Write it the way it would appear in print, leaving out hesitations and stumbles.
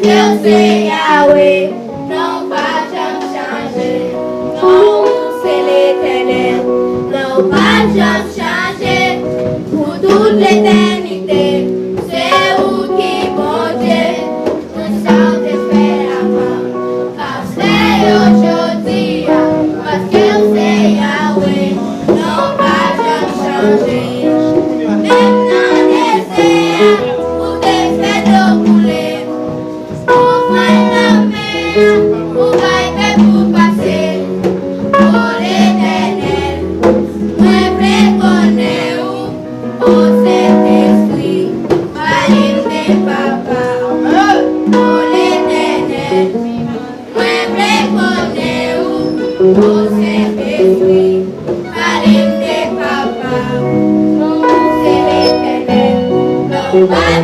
que c'est Yahweh, non pas jamais changer. Non, c'est l'Éternel, non pas jamais changer. Pour toute l'éternité, c'est vous qui bon Dieu. Nous sommes espéramment, car c'est aujourd'hui, parce que c'est Yahweh, non pas jamais changer. Maintenant, désert, pour des fêtes de couler, pour faire la mer, pour bailler, pour passer, pour l'éternel, moi préconner où, pour cet esprit, valim de papa, pour l'éternel, moi préconner où, pour cet esprit, valim de papa, c'est l'éternel, non pas